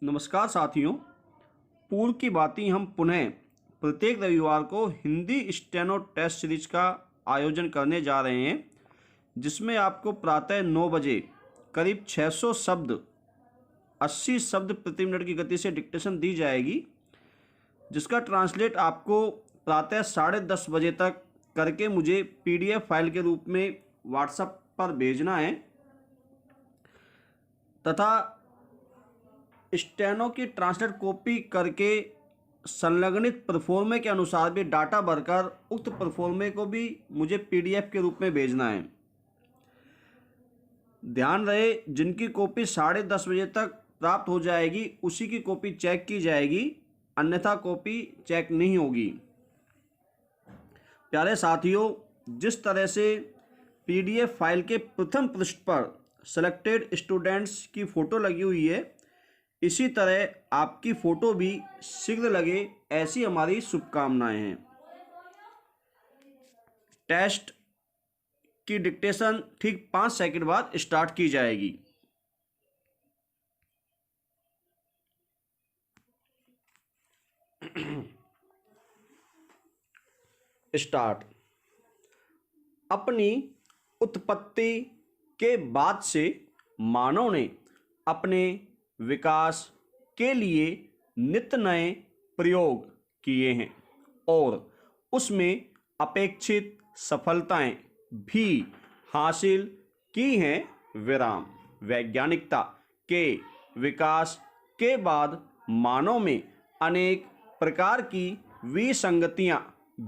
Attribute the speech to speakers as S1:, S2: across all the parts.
S1: नमस्कार साथियों। पूर्व की बातें हम पुनः प्रत्येक रविवार को हिंदी स्टेनो टेस्ट सीरीज का आयोजन करने जा रहे हैं, जिसमें आपको प्रातः 9 बजे करीब 600 शब्द 80 शब्द प्रति मिनट की गति से डिक्टेशन दी जाएगी, जिसका ट्रांसलेट आपको प्रातः 10:30 बजे तक करके मुझे PDF फाइल के रूप में व्हाट्सएप पर भेजना है तथा स्टेनो की ट्रांसलेट कॉपी करके संलग्नित परफॉर्मे के अनुसार भी डाटा भरकर उक्त परफॉर्मे को भी मुझे PDF के रूप में भेजना है। ध्यान रहे, जिनकी कॉपी 10:30 बजे तक प्राप्त हो जाएगी उसी की कॉपी चेक की जाएगी, अन्यथा कॉपी चेक नहीं होगी। प्यारे साथियों, जिस तरह से PDF फाइल के प्रथम पृष्ठ पर सेलेक्टेड स्टूडेंट्स की फ़ोटो लगी हुई है, इसी तरह आपकी फ़ोटो भी शीघ्र लगे, ऐसी हमारी शुभकामनाएं हैं। टेस्ट की डिक्टेशन ठीक 5 सेकंड बाद स्टार्ट की जाएगी। स्टार्ट। अपनी उत्पत्ति के बाद से मानव ने अपने विकास के लिए नित्य नए प्रयोग किए हैं और उसमें अपेक्षित सफलताएं भी हासिल की हैं। विराम। वैज्ञानिकता के विकास के बाद मानव में अनेक प्रकार की विसंगतियां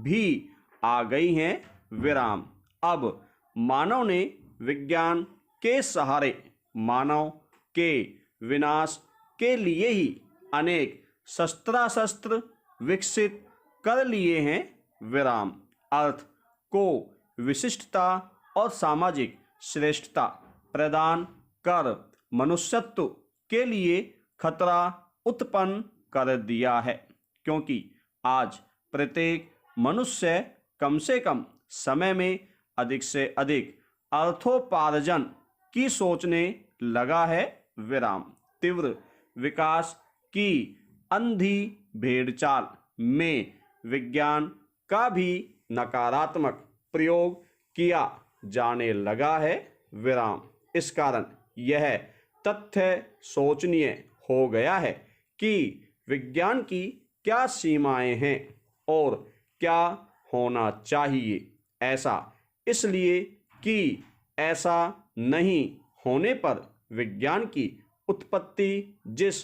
S1: भी आ गई हैं। विराम। अब मानव ने विज्ञान के सहारे मानव के विनाश के लिए ही अनेक शस्त्रास्त्र विकसित कर लिए हैं। विराम। अर्थ को विशिष्टता और सामाजिक श्रेष्ठता प्रदान कर मनुष्यत्व के लिए खतरा उत्पन्न कर दिया है, क्योंकि आज प्रत्येक मनुष्य कम से कम समय में अधिक से अधिक अर्थोपार्जन की सोचने लगा है। विराम। तीव्र विकास की अंधी भेड़चाल में विज्ञान का भी नकारात्मक प्रयोग किया जाने लगा है। विराम। इस कारण यह तथ्य सोचनीय हो गया है कि विज्ञान की क्या सीमाएं हैं और क्या होना चाहिए। ऐसा इसलिए कि ऐसा नहीं होने पर विज्ञान की उत्पत्ति जिस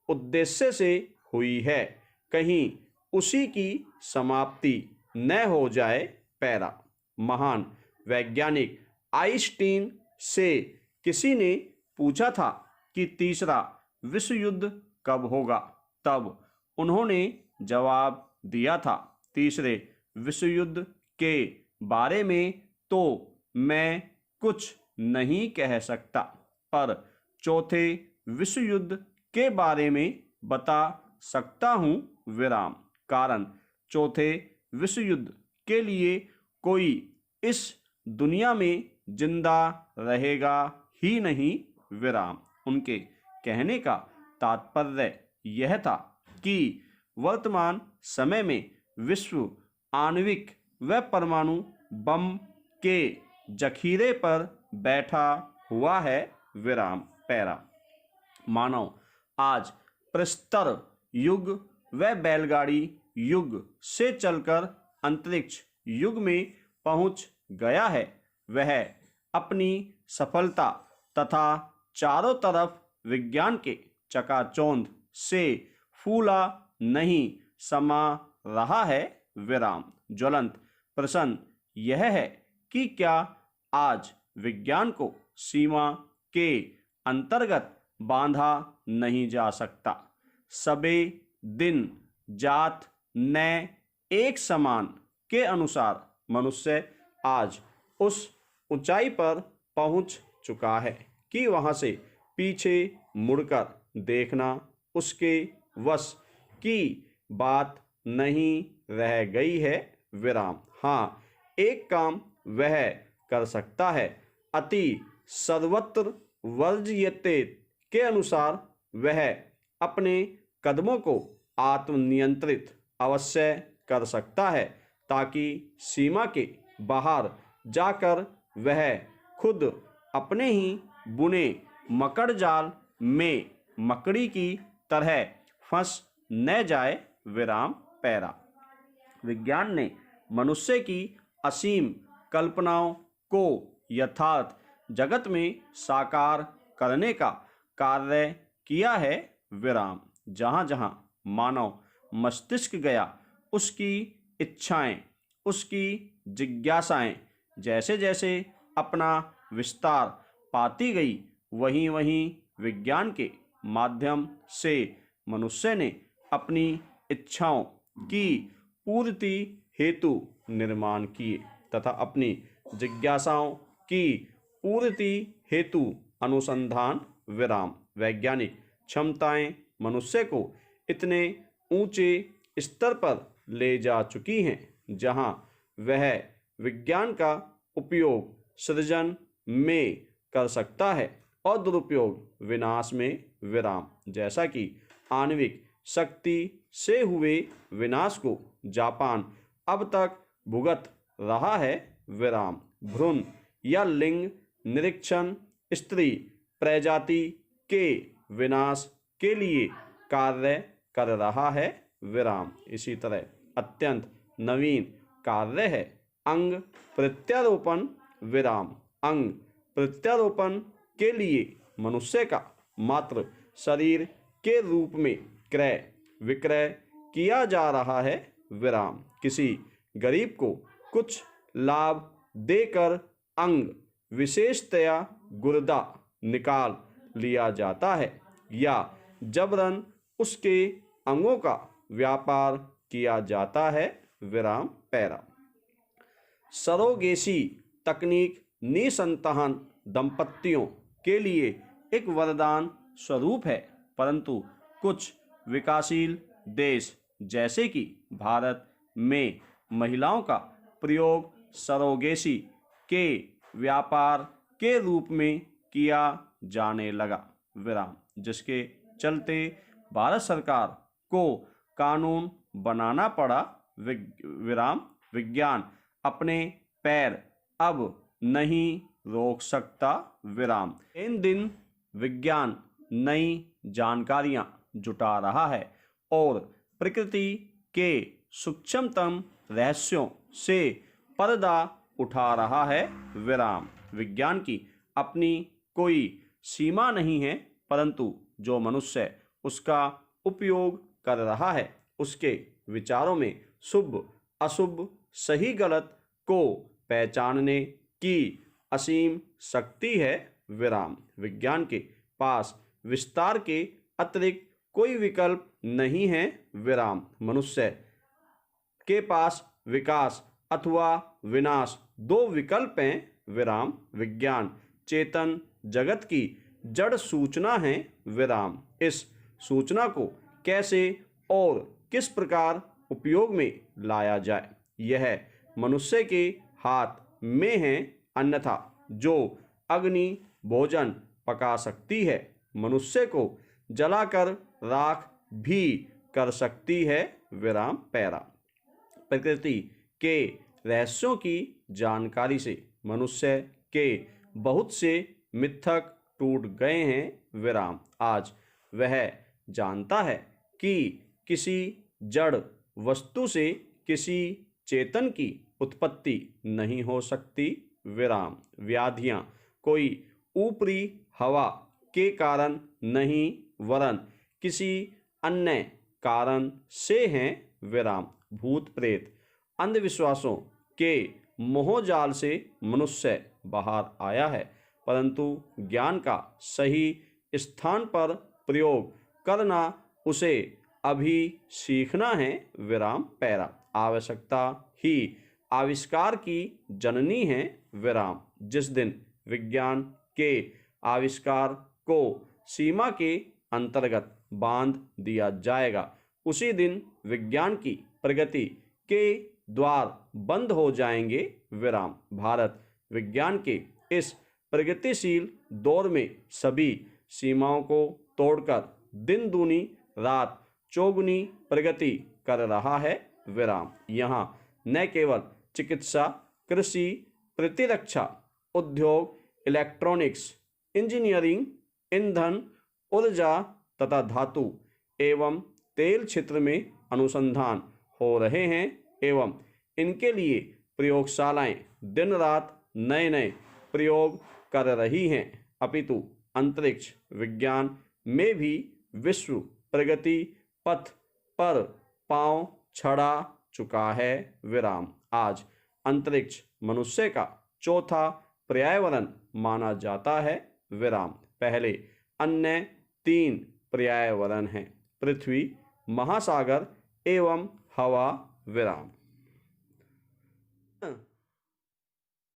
S1: उद्देश्य से हुई है, कहीं उसी की समाप्ति न हो जाए। पैरा। महान वैज्ञानिक आइंस्टीन से किसी ने पूछा था कि तीसरा विश्व युद्ध कब होगा, तब उन्होंने जवाब दिया था, तीसरे विश्व युद्ध के बारे में तो मैं कुछ नहीं कह सकता, पर चौथे विश्व युद्ध के बारे में बता सकता हूँ। विराम। कारण चौथे विश्व युद्ध के लिए कोई इस दुनिया में जिंदा रहेगा ही नहीं। विराम। उनके कहने का तात्पर्य यह था कि वर्तमान समय में विश्व आणविक व परमाणु बम के जखीरे पर बैठा हुआ है। विराम। पैरा। मानव आज प्रस्तर युग व बैलगाड़ी युग से चलकर अंतरिक्ष युग में पहुंच गया है। वह अपनी सफलता तथा चारों तरफ विज्ञान के चकाचौंध से फूला नहीं समा रहा है। विराम। ज्वलंत प्रश्न यह है कि क्या आज विज्ञान को सीमा के अंतर्गत बांधा नहीं जा सकता। सबे दिन जात न एक समान के अनुसार मनुष्य आज उस ऊंचाई पर पहुंच चुका है कि वहां से पीछे मुड़कर देखना उसके वश की बात नहीं रह गई है। विराम। हाँ, एक काम वह कर सकता है, अति सर्वत्र वर्ज्यते के अनुसार वह अपने कदमों को आत्मनियंत्रित अवश्य कर सकता है, ताकि सीमा के बाहर जाकर वह खुद अपने ही बुने मकड़ जाल में मकड़ी की तरह फंस न जाए। विराम पैरा। विज्ञान ने मनुष्य की असीम कल्पनाओं को यथार्थ जगत में साकार करने का कार्य किया है। विराम। जहाँ जहाँ मानव मस्तिष्क गया, उसकी इच्छाएं, उसकी जिज्ञासाएं जैसे जैसे अपना विस्तार पाती गई, वहीं वहीं विज्ञान के माध्यम से मनुष्य ने अपनी इच्छाओं की पूर्ति हेतु निर्माण किए तथा अपनी जिज्ञासाओं की पूर्ति हेतु अनुसंधान। विराम। वैज्ञानिक क्षमताएं मनुष्य को इतने ऊंचे स्तर पर ले जा चुकी हैं जहां वह विज्ञान का उपयोग सृजन में कर सकता है और दुरुपयोग विनाश में। विराम। जैसा कि आणविक शक्ति से हुए विनाश को जापान अब तक भुगत रहा है। विराम। भ्रूण या लिंग निरीक्षण स्त्री प्रजाति के विनाश के लिए कार्य कर रहा है। विराम। इसी तरह अत्यंत नवीन कार्य है अंग प्रत्यारोपण। विराम। अंग प्रत्यारोपण के लिए मनुष्य का मात्र शरीर के रूप में क्रय विक्रय किया जा रहा है। विराम। किसी गरीब को कुछ लाभ देकर अंग, विशेषतया गुर्दा, निकाल लिया जाता है या जबरन उसके अंगों का व्यापार किया जाता है। विराम पैरा। सरोगेसी तकनीक निसंतान दंपतियों के लिए एक वरदान स्वरूप है, परंतु कुछ विकासशील देश जैसे कि भारत में महिलाओं का प्रयोग सरोगेसी के व्यापार के रूप में किया जाने लगा। विराम। जिसके चलते भारत सरकार को कानून बनाना पड़ा। विराम। विज्ञान अपने पैर अब नहीं रोक सकता। विराम। इन दिन विज्ञान नई जानकारियां जुटा रहा है और प्रकृति के सूक्ष्मतम रहस्यों से पर्दा उठा रहा है। विराम। विज्ञान की अपनी कोई सीमा नहीं है, परंतु जो मनुष्य उसका उपयोग कर रहा है, उसके विचारों में शुभ अशुभ सही गलत को पहचानने की असीम शक्ति है। विराम। विज्ञान के पास विस्तार के अतिरिक्त कोई विकल्प नहीं है। विराम। मनुष्य के पास विकास अथवा विनाश दो विकल्प हैं। विराम। विज्ञान चेतन जगत की जड़ सूचना है। विराम। इस सूचना को कैसे और किस प्रकार उपयोग में लाया जाए, यह मनुष्य के हाथ में है। अन्यथा जो अग्नि भोजन पका सकती है, मनुष्य को जलाकर राख भी कर सकती है। विराम पैरा। प्रकृति के रहस्यों की जानकारी से मनुष्य के बहुत से मिथक टूट गए हैं। विराम। आज वह जानता है कि किसी जड़ वस्तु से किसी चेतन की उत्पत्ति नहीं हो सकती। विराम। व्याधियां कोई ऊपरी हवा के कारण नहीं, वरन किसी अन्य कारण से हैं। विराम। भूत प्रेत अंधविश्वासों के मोहजाल से मनुष्य बाहर आया है, परंतु ज्ञान का सही स्थान पर प्रयोग करना उसे अभी सीखना है। विराम पैरा। आवश्यकता ही आविष्कार की जननी है। विराम। जिस दिन विज्ञान के आविष्कार को सीमा के अंतर्गत बांध दिया जाएगा, उसी दिन विज्ञान की प्रगति के द्वार बंद हो जाएंगे। विराम। भारत विज्ञान के इस प्रगतिशील दौर में सभी सीमाओं को तोड़कर दिन दूनी रात चौगुनी प्रगति कर रहा है, विराम। यहाँ न केवल चिकित्सा, कृषि, प्रतिरक्षा, उद्योग, इलेक्ट्रॉनिक्स, इंजीनियरिंग, ईंधन, ऊर्जा तथा धातु एवं तेल क्षेत्र में अनुसंधान हो रहे हैं एवं इनके लिए प्रयोगशालाएं दिन रात नए नए प्रयोग कर रही हैं, अपितु अंतरिक्ष विज्ञान में भी विश्व प्रगति पथ पर पांव छड़ा चुका है, विराम। आज अंतरिक्ष मनुष्य का चौथा पर्यावरण माना जाता है, विराम। पहले अन्य 3 पर्यावरण हैं, पृथ्वी, महासागर एवं हवा, विराम।